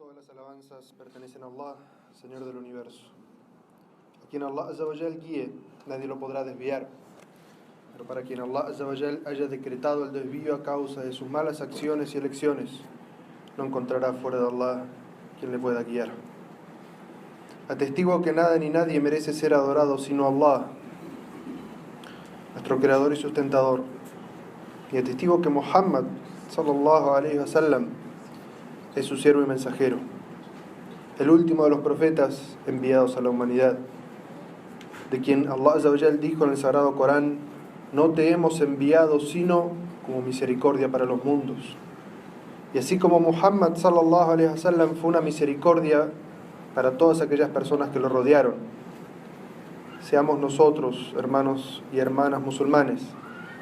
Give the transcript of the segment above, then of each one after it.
Todas las alabanzas pertenecen a Allah, Señor del universo. A quien Allah Azza wa Jal guíe, nadie lo podrá desviar. Pero para quien Allah Azza wa Jal haya decretado el desvío a causa de sus malas acciones y elecciones, no encontrará fuera de Allah quien le pueda guiar. Atestigo que nada ni nadie merece ser adorado sino Allah, nuestro creador y sustentador. Y atestigo que Muhammad sallallahu alayhi wa sallam es su siervo y mensajero, el último de los profetas enviados a la humanidad, de quien Allah Azza wa Jal dijo en el Sagrado Corán: no te hemos enviado sino como misericordia para los mundos. Y así como Muhammad sallallahu alayhi wa sallam fue una misericordia para todas aquellas personas que lo rodearon, seamos nosotros, hermanos y hermanas musulmanes,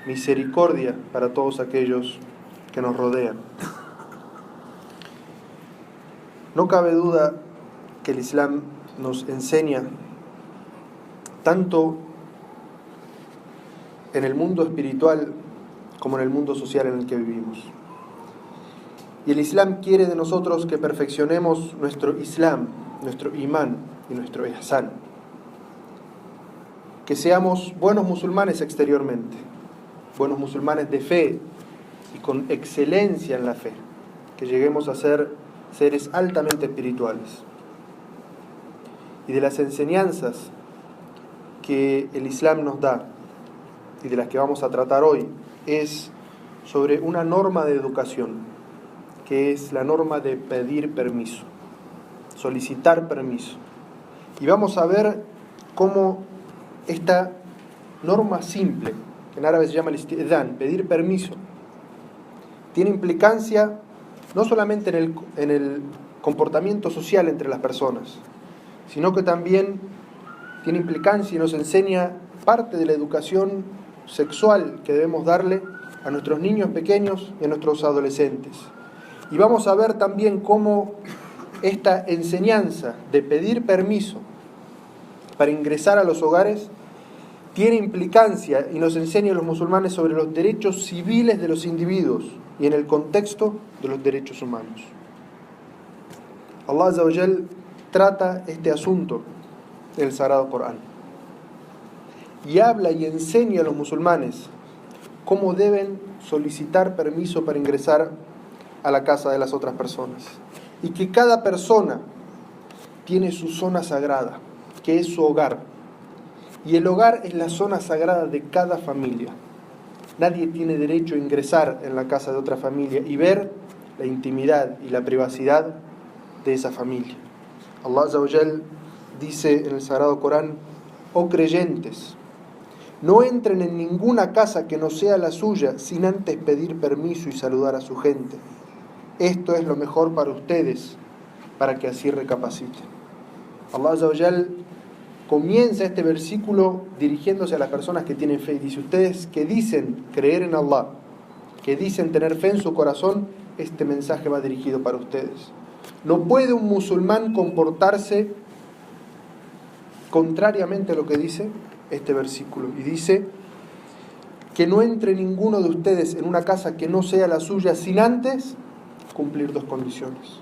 misericordia para todos aquellos que nos rodean. No cabe duda que el Islam nos enseña tanto en el mundo espiritual como en el mundo social en el que vivimos. Y el Islam quiere de nosotros que perfeccionemos nuestro Islam, nuestro imán y nuestro ihsán. Que seamos buenos musulmanes exteriormente, buenos musulmanes de fe y con excelencia en la fe. Que lleguemos a ser seres altamente espirituales. Y de las enseñanzas que el Islam nos da y de las que vamos a tratar hoy es sobre una norma de educación, que es la norma de pedir permiso, solicitar permiso. Y vamos a ver cómo esta norma simple, que en árabe se llama el istidhan, pedir permiso, tiene implicancia no solamente en el comportamiento social entre las personas, sino que también tiene implicancia y nos enseña parte de la educación sexual que debemos darle a nuestros niños pequeños y a nuestros adolescentes. Y vamos a ver también cómo esta enseñanza de pedir permiso para ingresar a los hogares tiene implicancia y nos enseña a los musulmanes sobre los derechos civiles de los individuos y en el contexto de los derechos humanos. Allah Azza wa Jal trata este asunto en el Sagrado Corán y habla y enseña a los musulmanes cómo deben solicitar permiso para ingresar a la casa de las otras personas, y que cada persona tiene su zona sagrada, que es su hogar, y el hogar es la zona sagrada de cada familia. Nadie tiene derecho a ingresar en la casa de otra familia y ver la intimidad y la privacidad de esa familia. Allah Azza wa Jal dice en el Sagrado Corán: oh creyentes, no entren en ninguna casa que no sea la suya sin antes pedir permiso y saludar a su gente. Esto es lo mejor para ustedes, para que así recapaciten. Allah Azza wa Jal comienza este versículo dirigiéndose a las personas que tienen fe y dice: ustedes que dicen creer en Allah, que dicen tener fe en su corazón, este mensaje va dirigido para ustedes. No puede un musulmán comportarse contrariamente a lo que dice este versículo, y dice que no entre ninguno de ustedes en una casa que no sea la suya sin antes cumplir dos condiciones.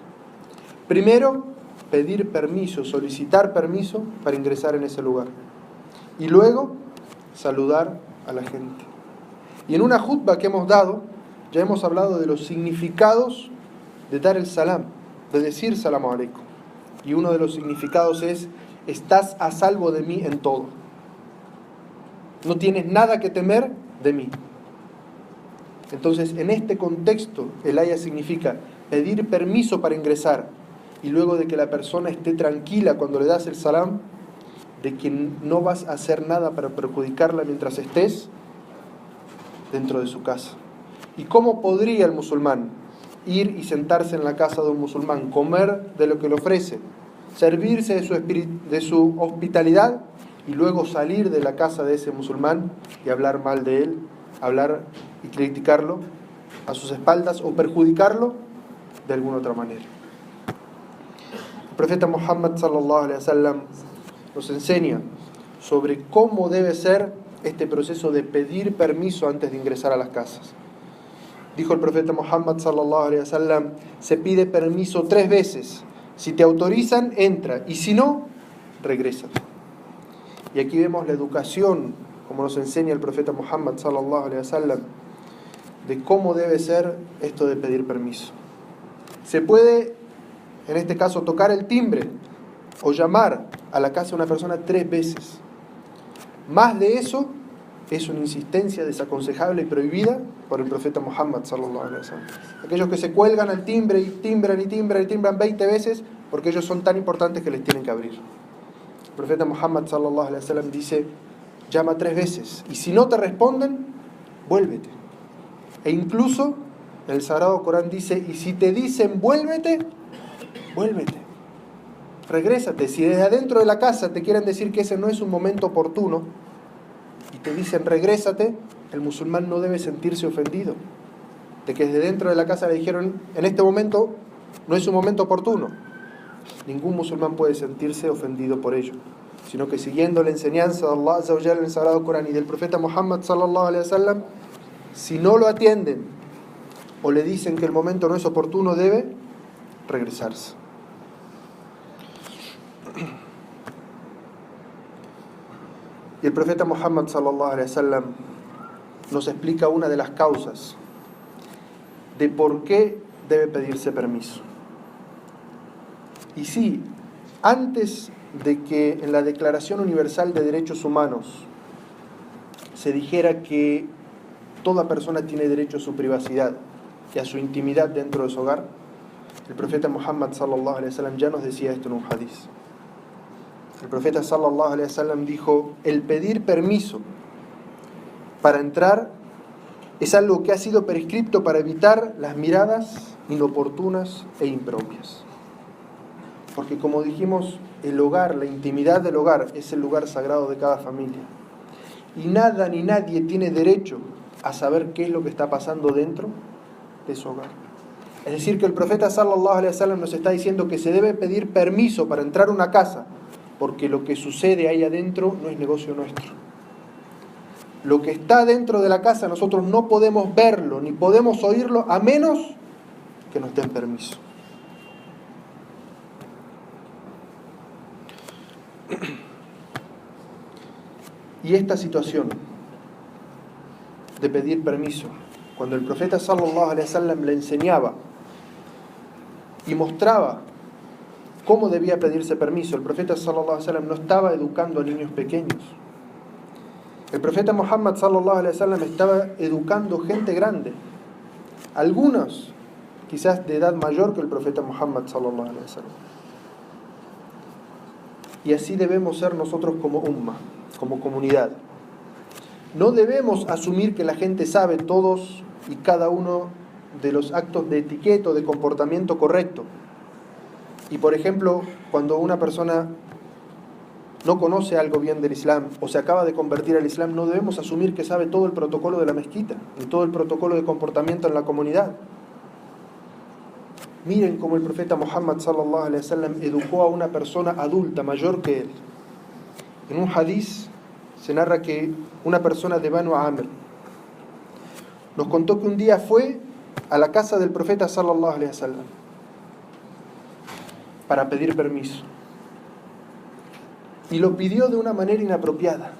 Primero, pedir permiso, solicitar permiso para ingresar en ese lugar. Y luego, saludar a la gente. Y en una jutba que hemos dado, ya hemos hablado de los significados de dar el salam, de decir salamu alaikum. Y uno de los significados es: estás a salvo de mí en todo. No tienes nada que temer de mí. Entonces, en este contexto, el aya significa pedir permiso para ingresar, y luego de que la persona esté tranquila cuando le das el salam, de que no vas a hacer nada para perjudicarla mientras estés dentro de su casa. ¿Y cómo podría el musulmán ir y sentarse en la casa de un musulmán, comer de lo que le ofrece, servirse de su hospitalidad y luego salir de la casa de ese musulmán y hablar mal de él, hablar y criticarlo a sus espaldas o perjudicarlo de alguna otra manera? El profeta Muhammad sallallahu alaihi wasallam nos enseña sobre cómo debe ser este proceso de pedir permiso antes de ingresar a las casas. Dijo el profeta Muhammad sallallahu alaihi wasallam: se pide permiso 3 veces Si te autorizan, entra. Y si no, regresa. Y aquí vemos la educación, como nos enseña el profeta Muhammad sallallahu alaihi wasallam, de cómo debe ser esto de pedir permiso. Se puede, en este caso, tocar el timbre o llamar a la casa de una persona 3 veces. Más de eso es una insistencia desaconsejable y prohibida por el profeta Muhammad sallallahu alaihi wasallam. Aquellos que se cuelgan al timbre y timbran y timbran y timbran 20 veces porque ellos son tan importantes que les tienen que abrir. El profeta Muhammad sallallahu alaihi wasallam dice: llama 3 veces y si no te responden, vuélvete. E incluso el Sagrado Corán dice: y si te dicen vuélvete, vuélvete. Regrésate. Si desde adentro de la casa te quieren decir que ese no es un momento oportuno y te dicen regrésate, el musulmán no debe sentirse ofendido de que desde dentro de la casa le dijeron en este momento no es un momento oportuno. Ningún musulmán puede sentirse ofendido por ello, sino que siguiendo la enseñanza de Allah Azza wa Jalla en el Sagrado Corán y del profeta Muhammad sallallahu alaihi wasallam, si no lo atienden o le dicen que el momento no es oportuno, debe regresarse. Y el profeta Muhammad sallallahu alaihi wasallam nos explica una de las causas de por qué debe pedirse permiso. Y sí, antes de que en la Declaración Universal de Derechos Humanos se dijera que toda persona tiene derecho a su privacidad y a su intimidad dentro de su hogar, el profeta Muhammad sallallahu alaihi wasallam ya nos decía esto en un hadiz. El profeta sallallahu alaihi wasallam dijo: el pedir permiso para entrar es algo que ha sido prescripto para evitar las miradas inoportunas e impropias. Porque como dijimos, el hogar, la intimidad del hogar es el lugar sagrado de cada familia. Y nada ni nadie tiene derecho a saber qué es lo que está pasando dentro de su hogar. Es decir, que el profeta sallallahu alaihi wasallam nos está diciendo que se debe pedir permiso para entrar a una casa, porque lo que sucede ahí adentro no es negocio nuestro. Lo que está dentro de la casa nosotros no podemos verlo ni podemos oírlo a menos que nos den permiso. Y esta situación de pedir permiso, cuando el profeta sallallahu alaihi wasallam le enseñaba y mostraba cómo debía pedirse permiso, el profeta sallallahu alaihi wasallam no estaba educando a niños pequeños. El profeta Muhammad sallallahu alaihi wasallam estaba educando gente grande, algunos quizás de edad mayor que el profeta Muhammad sallallahu alaihi wasallam. Y así debemos ser nosotros como umma, como comunidad. No debemos asumir que la gente sabe todos y cada uno de los actos de etiqueta o de comportamiento correcto. Y por ejemplo, cuando una persona no conoce algo bien del Islam o se acaba de convertir al Islam, no debemos asumir que sabe todo el protocolo de la mezquita y todo el protocolo de comportamiento en la comunidad. Miren cómo el profeta Muhammad sallallahu alaihi wasallam educó a una persona adulta, mayor que él. En un hadiz se narra que una persona de Banu Amr nos contó que un día fue a la casa del profeta sallallahu alaihi wasallam para pedir permiso. Y lo pidió de una manera inapropiada.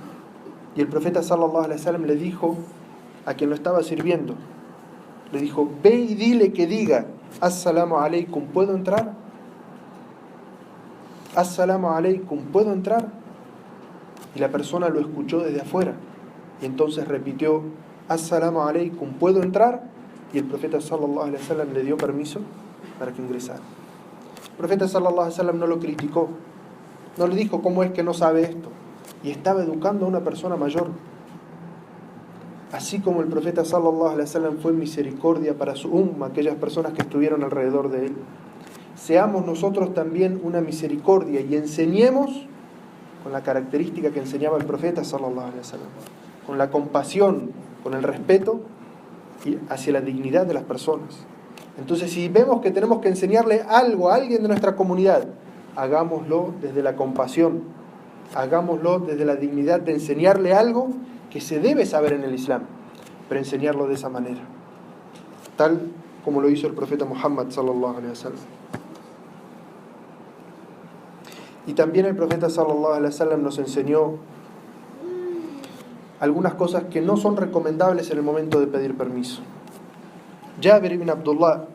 Y el profeta sallallahu alaihi wasallam le dijo a quien lo estaba sirviendo, le dijo: ve y dile que diga As-salamu alaykum, ¿puedo entrar? As-salamu alaykum, ¿puedo entrar? Y la persona lo escuchó desde afuera. Y entonces repitió: As-salamu alaykum, ¿puedo entrar? Y el profeta sallallahu alaihi wasallam le dio permiso para que ingresara. El profeta sallallahu alaihi wasallam no lo criticó, no le dijo cómo es que no sabe esto, y estaba educando a una persona mayor. Así como el profeta sallallahu alaihi wasallam fue misericordia para su umma, aquellas personas que estuvieron alrededor de él, seamos nosotros también una misericordia y enseñemos con la característica que enseñaba el profeta sallallahu alaihi wasallam, con la compasión, con el respeto y hacia la dignidad de las personas. Entonces, si vemos que tenemos que enseñarle algo a alguien de nuestra comunidad, hagámoslo desde la compasión, hagámoslo desde la dignidad de enseñarle algo que se debe saber en el Islam, pero enseñarlo de esa manera, tal como lo hizo el profeta Muhammad sallallahu alaihi wasallam. Y también el profeta sallallahu alaihi wasallam nos enseñó algunas cosas que no son recomendables en el momento de pedir permiso. Jabir ibn Abdullah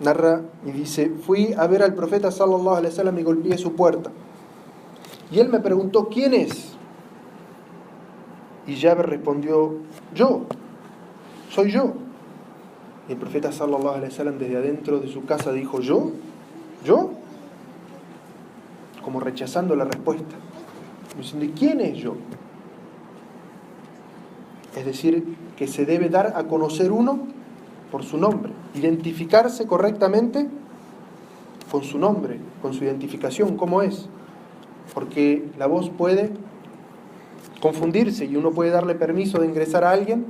narra y dice: fui a ver al profeta sallallahu alaihi wasallam y golpeé su puerta. Y él me preguntó: ¿quién es? Y Jabir respondió: yo, soy yo. Y el profeta sallallahu alaihi wasallam desde adentro de su casa dijo: ¿yo? Como rechazando la respuesta, diciendo: ¿quién es yo? Es decir, que se debe dar a conocer uno por su nombre, identificarse correctamente con su nombre, con su identificación, cómo es, porque la voz puede confundirse y uno puede darle permiso de ingresar a alguien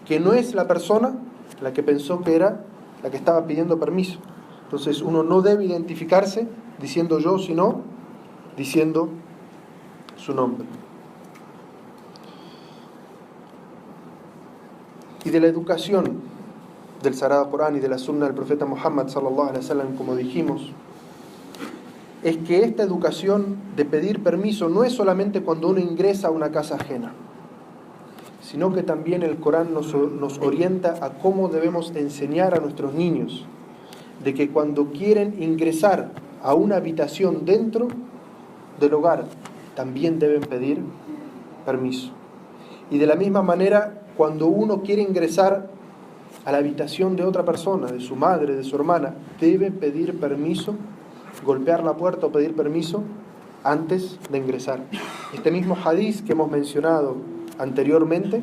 que no es la persona la que pensó que era la que estaba pidiendo permiso. Entonces uno no debe identificarse diciendo yo, sino diciendo su nombre. Y de la educación del Sagrado Corán y de la Sunna del profeta Muhammad sallallahu alaihi wasallam, como dijimos, es que esta educación de pedir permiso no es solamente cuando uno ingresa a una casa ajena, sino que también el Corán nos orienta a cómo debemos enseñar a nuestros niños de que cuando quieren ingresar a una habitación dentro del hogar, también deben pedir permiso. Y de la misma manera, cuando uno quiere ingresar a la habitación de otra persona, de su madre, de su hermana, debe pedir permiso, golpear la puerta o pedir permiso antes de ingresar. Este mismo hadiz que hemos mencionado anteriormente,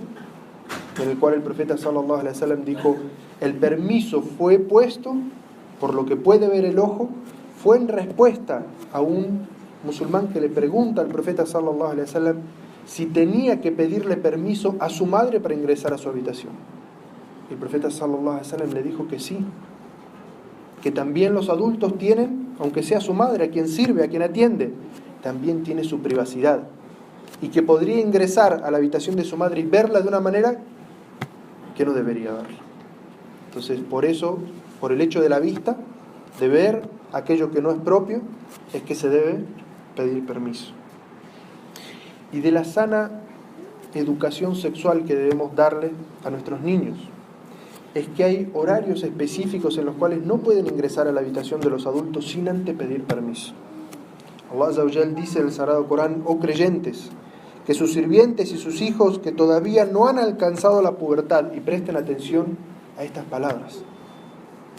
en el cual el profeta sallallahu alaihi wasallam dijo: el permiso fue puesto por lo que puede ver el ojo, fue en respuesta a un musulmán que le pregunta al profeta sallallahu alaihi wasallam si tenía que pedirle permiso a su madre para ingresar a su habitación. El profeta sallallahu alaihi wasallam le dijo que sí, que también los adultos tienen, aunque sea su madre, a quien sirve, a quien atiende, también tiene su privacidad, y que podría ingresar a la habitación de su madre y verla de una manera que no debería verla. Entonces, por eso, por el hecho de la vista, de ver aquello que no es propio, es que se debe pedir permiso. Y de la sana educación sexual que debemos darle a nuestros niños, es que hay horarios específicos en los cuales no pueden ingresar a la habitación de los adultos sin antes pedir permiso. Allah Azza wa Jal dice en el Sagrado Corán: oh creyentes, que sus sirvientes y sus hijos que todavía no han alcanzado la pubertad, y presten atención a estas palabras.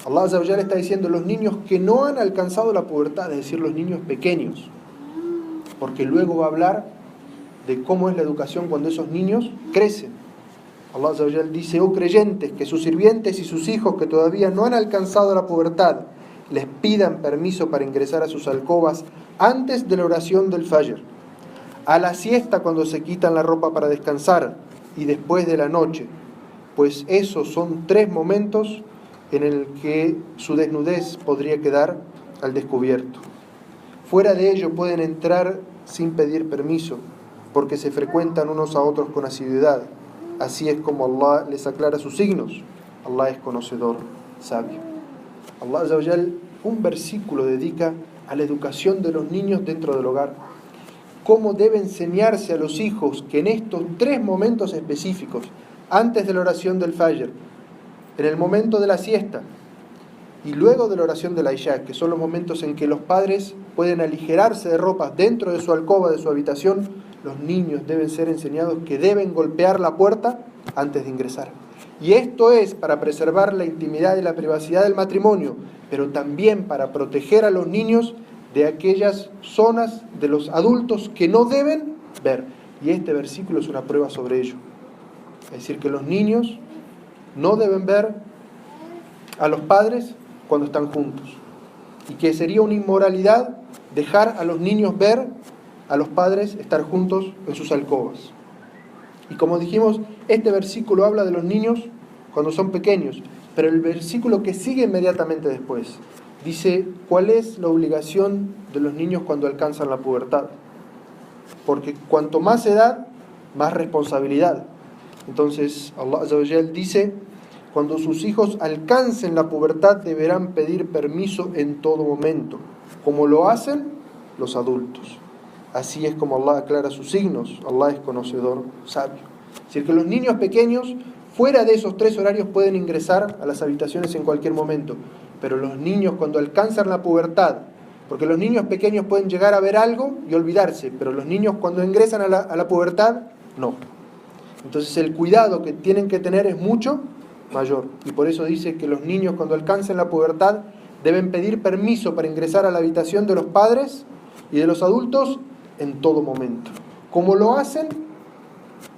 Allah Azza wa Jal está diciendo los niños que no han alcanzado la pubertad, es decir, los niños pequeños, porque luego va a hablar de cómo es la educación cuando esos niños crecen. Allah Azza wa Jal dice: oh creyentes, que sus sirvientes y sus hijos que todavía no han alcanzado la pubertad les pidan permiso para ingresar a sus alcobas antes de la oración del Fajr, a la siesta cuando se quitan la ropa para descansar y después de la noche, pues esos son 3 momentos en el que su desnudez podría quedar al descubierto. Fuera de ello pueden entrar sin pedir permiso, porque se frecuentan unos a otros con asiduidad. Así es como Allah les aclara sus signos. Allah es conocedor, sabio. Allah Azza wa Jal, un versículo dedica a la educación de los niños dentro del hogar. Cómo debe enseñarse a los hijos que en estos 3 momentos específicos, antes de la oración del Fajr, en el momento de la siesta y luego de la oración de la Isha, que son los momentos en que los padres pueden aligerarse de ropa dentro de su alcoba, de su habitación, los niños deben ser enseñados que deben golpear la puerta antes de ingresar. Y esto es para preservar la intimidad y la privacidad del matrimonio, pero también para proteger a los niños de aquellas zonas de los adultos que no deben ver. Y este versículo es una prueba sobre ello. Es decir, que los niños no deben ver a los padres cuando están juntos. Y que sería una inmoralidad dejar a los niños ver a los padres estar juntos en sus alcobas. Y como dijimos, este versículo habla de los niños cuando son pequeños, pero el versículo que sigue inmediatamente después dice cuál es la obligación de los niños cuando alcanzan la pubertad. Porque cuanto más edad, más responsabilidad. Entonces Allah Azza wa Jal dice: cuando sus hijos alcancen la pubertad deberán pedir permiso en todo momento, como lo hacen los adultos. así es como Allah aclara sus signos. Allah es conocedor, sabio. Es decir, que los niños pequeños, fuera de esos 3 horarios, pueden ingresar a las habitaciones en cualquier momento. Pero los niños, cuando alcanzan la pubertad, porque los niños pequeños pueden llegar a ver algo y olvidarse, pero los niños cuando ingresan a la pubertad, no. Entonces el cuidado que tienen que tener es mucho mayor. Y por eso dice que los niños cuando alcancen la pubertad deben pedir permiso para ingresar a la habitación de los padres y de los adultos en todo momento. Como lo hacen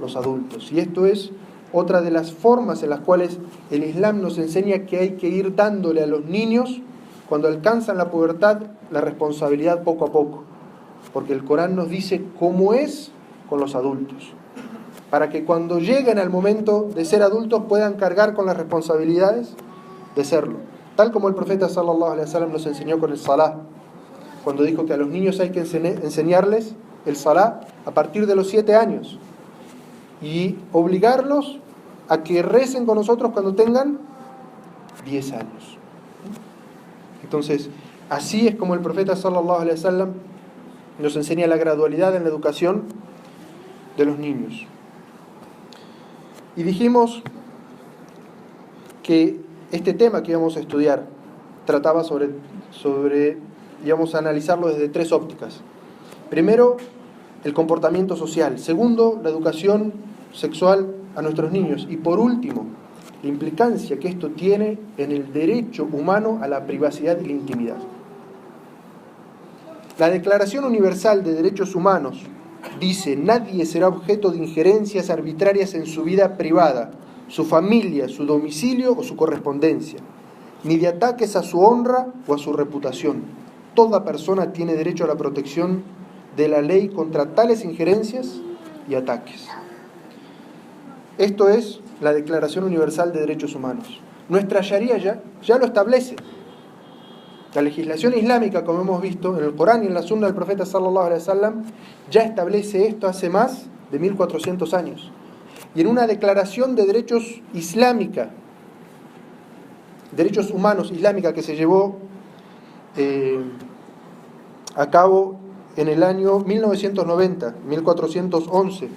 los adultos. Y esto es otra de las formas en las cuales el Islam nos enseña que hay que ir dándole a los niños, cuando alcanzan la pubertad, la responsabilidad poco a poco. Porque el Corán nos dice cómo es con los adultos, para que cuando lleguen al momento de ser adultos puedan cargar con las responsabilidades de serlo. Tal como el profeta sallallahu alaihi wasallam nos enseñó con el Salah, cuando dijo que a los niños hay que enseñarles el Salah a partir de los 7 años y obligarlos a que recen con nosotros cuando tengan 10 años. Entonces, así es como el profeta sallallahu alaihi wasallam nos enseña la gradualidad en la educación de los niños. Y dijimos que este tema que íbamos a estudiar trataba sobre íbamos a analizarlo desde 3 ópticas. Primero, el comportamiento social. Segundo, la educación sexual a nuestros niños. Y por último, la implicancia que esto tiene en el derecho humano a la privacidad y la intimidad. La Declaración Universal de Derechos Humanos dice: nadie será objeto de injerencias arbitrarias en su vida privada, su familia, su domicilio o su correspondencia, ni de ataques a su honra o a su reputación. Toda persona tiene derecho a la protección de la ley contra tales injerencias y ataques. Esto es la Declaración Universal de Derechos Humanos. Nuestra Sharia ya lo establece. La legislación islámica, como hemos visto en el Corán y en la Sunna del profeta sallallahu alaihi wasallam, ya establece esto hace más de 1400 años. Y en una declaración de derechos islámica, derechos humanos islámica, que se llevó a cabo en el año 1990, 1411,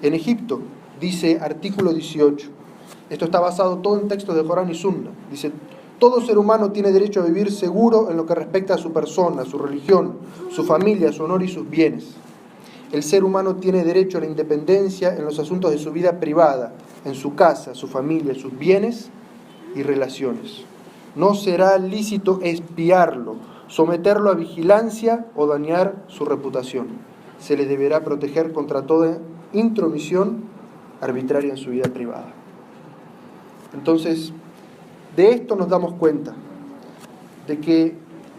en Egipto, dice artículo 18. Esto está basado todo en textos de Corán y Sunna. Dice: todo ser humano tiene derecho a vivir seguro en lo que respecta a su persona, su religión, su familia, su honor y sus bienes. El ser humano tiene derecho a la independencia en los asuntos de su vida privada, en su casa, su familia, sus bienes y relaciones. No será lícito espiarlo, someterlo a vigilancia o dañar su reputación. Se le deberá proteger contra toda intromisión arbitraria en su vida privada. Entonces, de esto nos damos cuenta, de que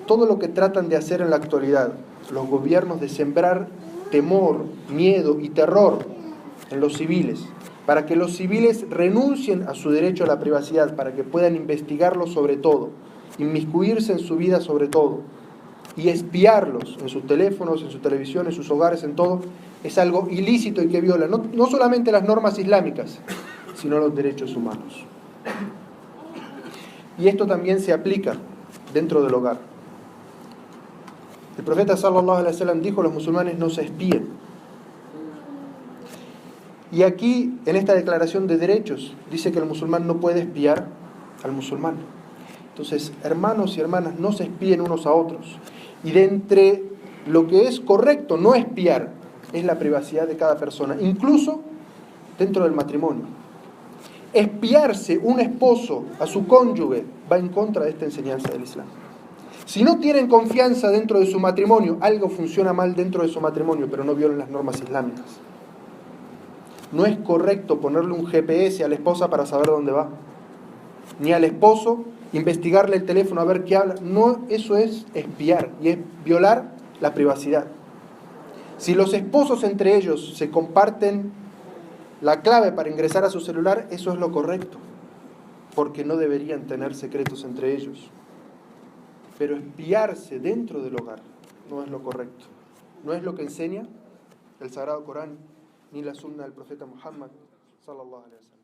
todo lo que tratan de hacer en la actualidad los gobiernos, de sembrar temor, miedo y terror en los civiles, para que los civiles renuncien a su derecho a la privacidad, para que puedan investigarlo sobre todo, inmiscuirse en su vida sobre todo, y espiarlos en sus teléfonos, en su televisión, en sus hogares, en todo, es algo ilícito y que viola no solamente las normas islámicas, sino los derechos humanos. Y esto también se aplica dentro del hogar. El profeta sallallahu alaihi wasallam dijo: los musulmanes no se espíen. Y aquí, en esta declaración de derechos, dice que el musulmán no puede espiar al musulmán. Entonces, hermanos y hermanas, no se espíen unos a otros. Y de entre lo que es correcto no espiar es la privacidad de cada persona, incluso dentro del matrimonio. Espiarse un esposo a su cónyuge va en contra de esta enseñanza del Islam. Si no tienen confianza dentro de su matrimonio, algo funciona mal dentro de su matrimonio, pero no violan las normas islámicas. No es correcto ponerle un GPS a la esposa para saber dónde va, ni al esposo investigarle el teléfono a ver qué habla. No, eso es espiar y es violar la privacidad. Si los esposos entre ellos se comparten la clave para ingresar a su celular, eso es lo correcto, porque no deberían tener secretos entre ellos. Pero espiarse dentro del hogar no es lo correcto. No es lo que enseña el Sagrado Corán ni la Sunna del profeta Muhammad sallallahu alaihi wasallam.